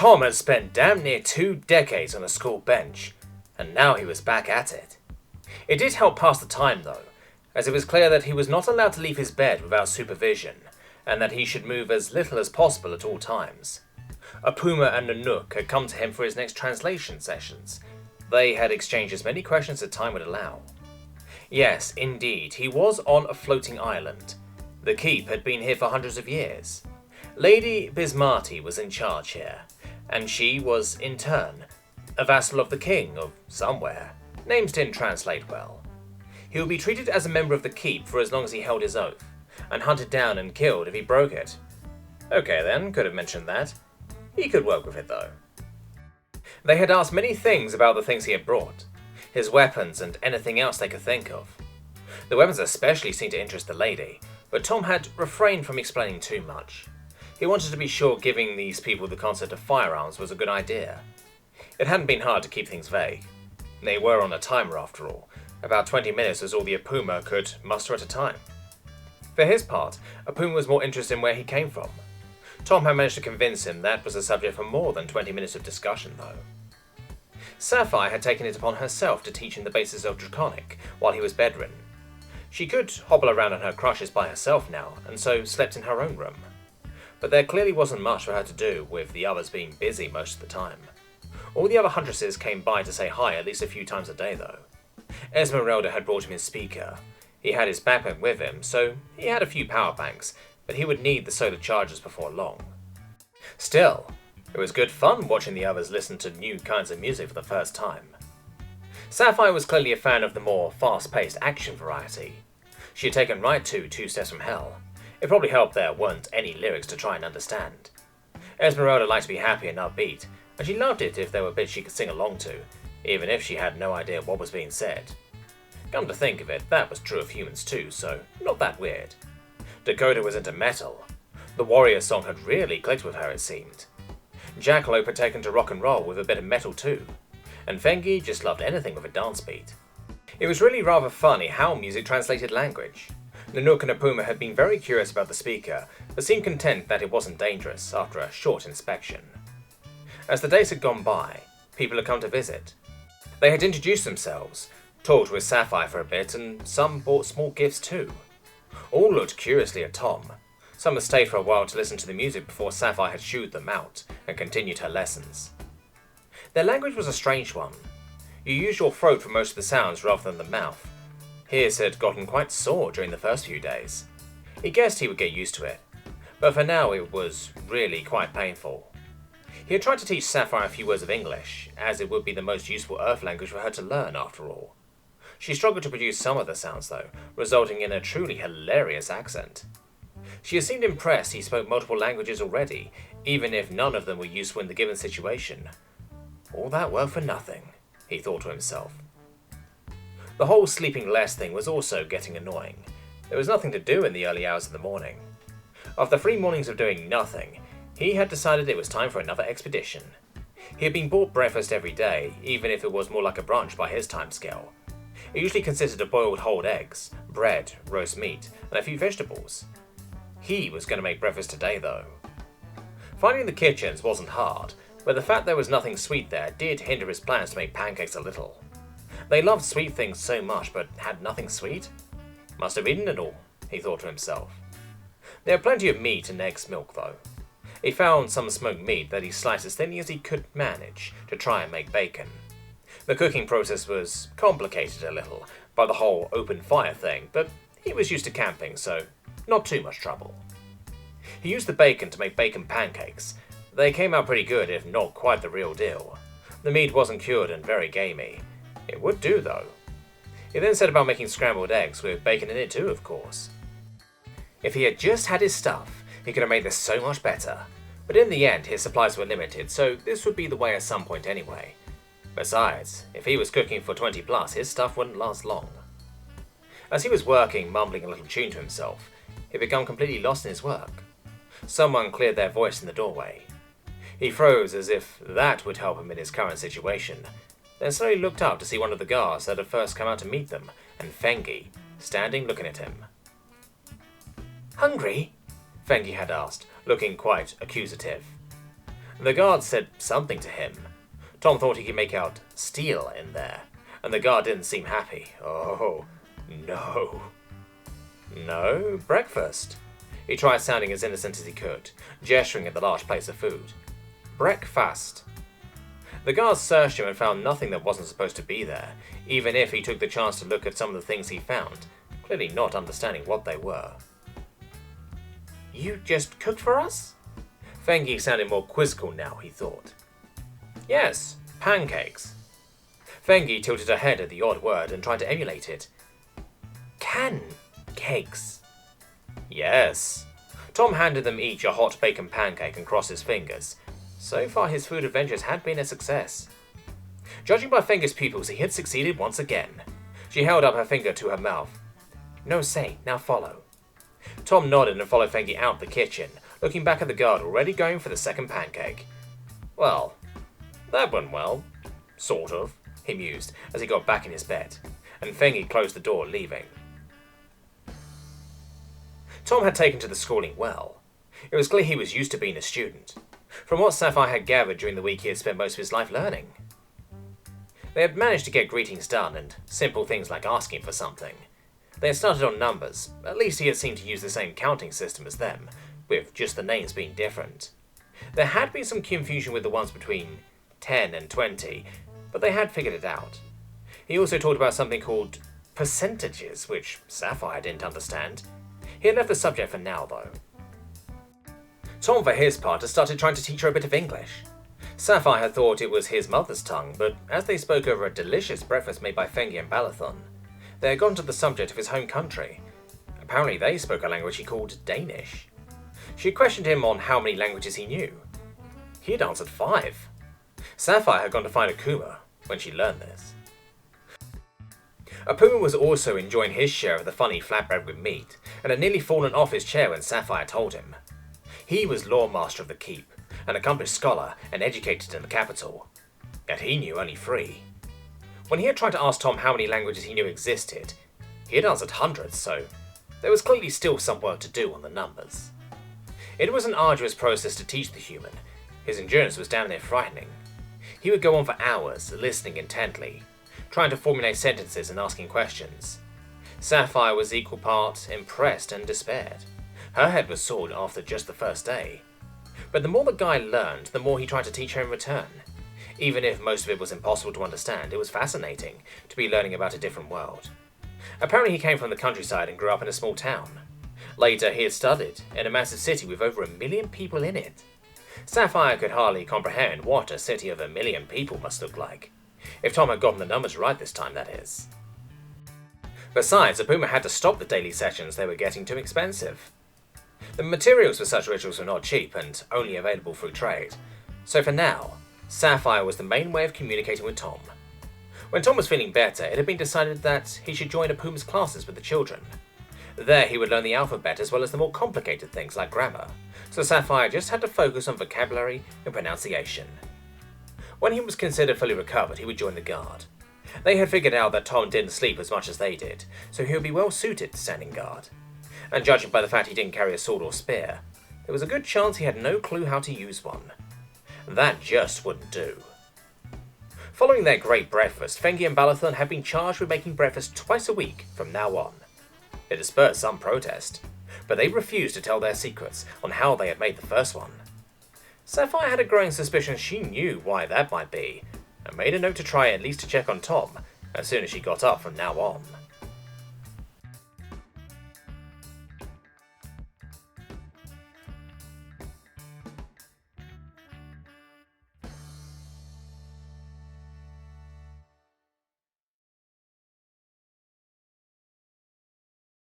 Tom had spent damn near 2 decades on a school bench, and now he was back at it. It did help pass the time though, as it was clear that he was not allowed to leave his bed without supervision, and that he should move as little as possible at all times. Apuma and Nanook had come to him for his next translation sessions. They had exchanged as many questions as time would allow. Yes, indeed, he was on a floating island. The keep had been here for hundreds of years. Lady Bismarti was in charge here, and she was, in turn, a vassal of the king of somewhere. Names didn't translate well. He would be treated as a member of the keep for as long as he held his oath, and hunted down and killed if he broke it. Okay then, could have mentioned that. He could work with it though. They had asked many things about the things he had brought, his weapons and anything else they could think of. The weapons especially seemed to interest the lady, but Tom had refrained from explaining too much. He wanted to be sure giving these people the concept of firearms was a good idea. It hadn't been hard to keep things vague. They were on a timer after all. About 20 minutes was all the Apuma could muster at a time. For his part, Apuma was more interested in where he came from. Tom had managed to convince him that was the subject for more than 20 minutes of discussion though. Sapphire had taken it upon herself to teach him the basis of Draconic while he was bedridden. She could hobble around on her crutches by herself now, and so slept in her own room. But there clearly wasn't much for her to do, with the others being busy most of the time. All the other Huntresses came by to say hi at least a few times a day though. Esmeralda had brought him his speaker. He had his backpack with him, so he had a few power banks, but he would need the solar chargers before long. Still, it was good fun watching the others listen to new kinds of music for the first time. Sapphire was clearly a fan of the more fast-paced action variety. She had taken right to 2 Steps from Hell. It probably helped there weren't any lyrics to try and understand. Esmeralda liked to be happy and upbeat, and she loved it if there were bits she could sing along to, even if she had no idea what was being said. Come to think of it, that was true of humans too, so not that weird. Dakota was into metal. The Warrior song had really clicked with her, it seemed. Jackalope had taken to rock and roll with a bit of metal too, and Fengi just loved anything with a dance beat. It was really rather funny how music translated language. Nanook and Apuma had been very curious about the speaker, but seemed content that it wasn't dangerous after a short inspection. As the days had gone by, people had come to visit. They had introduced themselves, talked with Sapphire for a bit, and some bought small gifts too. All looked curiously at Tom. Some had stayed for a while to listen to the music before Sapphire had shooed them out and continued her lessons. Their language was a strange one. You used your throat for most of the sounds rather than the mouth. His had gotten quite sore during the first few days. He guessed he would get used to it, but for now it was really quite painful. He had tried to teach Sapphire a few words of English, as it would be the most useful Earth language for her to learn after all. She struggled to produce some of the sounds though, resulting in a truly hilarious accent. She had seemed impressed he spoke multiple languages already, even if none of them were useful in the given situation. All that work for nothing, he thought to himself. The whole sleeping less thing was also getting annoying. There was nothing to do in the early hours of the morning. After 3 mornings of doing nothing, he had decided it was time for another expedition. He had been bought breakfast every day, even if it was more like a brunch by his timescale. It usually consisted of boiled whole eggs, bread, roast meat, and a few vegetables. He was going to make breakfast today though. Finding the kitchens wasn't hard, but the fact there was nothing sweet there did hinder his plans to make pancakes a little. They loved sweet things so much, but had nothing sweet? Must have eaten it all, he thought to himself. There were plenty of meat and eggs milk though. He found some smoked meat that he sliced as thinly as he could manage to try and make bacon. The cooking process was complicated a little by the whole open fire thing, but he was used to camping, so not too much trouble. He used the bacon to make bacon pancakes. They came out pretty good, if not quite the real deal. The meat wasn't cured and very gamey. It would do though. He then set about making scrambled eggs with bacon in it too, of course. If he had just had his stuff, he could have made this so much better. But in the end, his supplies were limited, so this would be the way at some point anyway. Besides, if he was cooking for 20 plus, his stuff wouldn't last long. As he was working, mumbling a little tune to himself, he had become completely lost in his work. Someone cleared their voice in the doorway. He froze as if that would help him in his current situation, then slowly looked up to see one of the guards that had first come out to meet them, and Fengi, standing looking at him. "Hungry?" Fengi had asked, looking quite accusative. The guard said something to him. Tom thought he could make out steel in there, and the guard didn't seem happy. Oh, no. No, breakfast. He tried sounding as innocent as he could, gesturing at the large plates of food. Breakfast. The guards searched him and found nothing that wasn't supposed to be there, even if he took the chance to look at some of the things he found, clearly not understanding what they were. You just cooked for us? Fengi sounded more quizzical now, he thought. Yes, pancakes. Fengi tilted her head at the odd word and tried to emulate it. Cakes. Yes. Tom handed them each a hot bacon pancake and crossed his fingers. So far his food adventures had been a success. Judging by Fengi's pupils, he had succeeded once again. She held up her finger to her mouth. No say, now follow. Tom nodded and followed Fengi out the kitchen, looking back at the guard already going for the second pancake. Well, that went well. Sort of, he mused as he got back in his bed, and Fengi closed the door, leaving. Tom had taken to the schooling well. It was clear he was used to being a student, from what Sapphire had gathered during the week he had spent most of his life learning. They had managed to get greetings done and simple things like asking for something. They had started on numbers, at least he had seemed to use the same counting system as them, with just the names being different. There had been some confusion with the ones between 10 and 20, but they had figured it out. He also talked about something called percentages, which Sapphire didn't understand. He had left the subject for now, though. Tom, for his part, had started trying to teach her a bit of English. Sapphire had thought it was his mother's tongue, but as they spoke over a delicious breakfast made by Fengi and Balathon, they had gone to the subject of his home country. Apparently they spoke a language he called Danish. She had questioned him on how many languages he knew. He had answered 5. Sapphire had gone to find a Kuma when she learned this. Apuma was also enjoying his share of the funny flatbread with meat, and had nearly fallen off his chair when Sapphire told him. He was Lore Master of the Keep, an accomplished scholar and educated in the capital, yet he knew only 3. When he had tried to ask Tom how many languages he knew existed, he had answered hundreds, so there was clearly still some work to do on the numbers. It was an arduous process to teach the human. His endurance was damn near frightening. He would go on for hours, listening intently, trying to formulate sentences and asking questions. Sapphire was equal part impressed and despaired. Her head was sore after just the first day. But the more the guy learned, the more he tried to teach her in return. Even if most of it was impossible to understand, it was fascinating to be learning about a different world. Apparently he came from the countryside and grew up in a small town. Later he had studied in a massive city with over 1 million people in it. Sapphire could hardly comprehend what a city of 1 million people must look like. If Tom had gotten the numbers right this time, that is. Besides, Apuma had to stop the daily sessions, they were getting too expensive. The materials for such rituals were not cheap and only available through trade, so for now, Sapphire was the main way of communicating with Tom. When Tom was feeling better, it had been decided that he should join Apuma's classes with the children. There he would learn the alphabet as well as the more complicated things like grammar, so Sapphire just had to focus on vocabulary and pronunciation. When he was considered fully recovered, he would join the guard. They had figured out that Tom didn't sleep as much as they did, so he would be well suited to standing guard. And judging by the fact he didn't carry a sword or spear, there was a good chance he had no clue how to use one. That just wouldn't do. Following their great breakfast, Fengi and Balathon had been charged with making breakfast twice a week from now on. It had spurred some protest, but they refused to tell their secrets on how they had made the first one. Sapphire had a growing suspicion she knew why that might be, and made a note to try at least to check on Tom as soon as she got up from now on.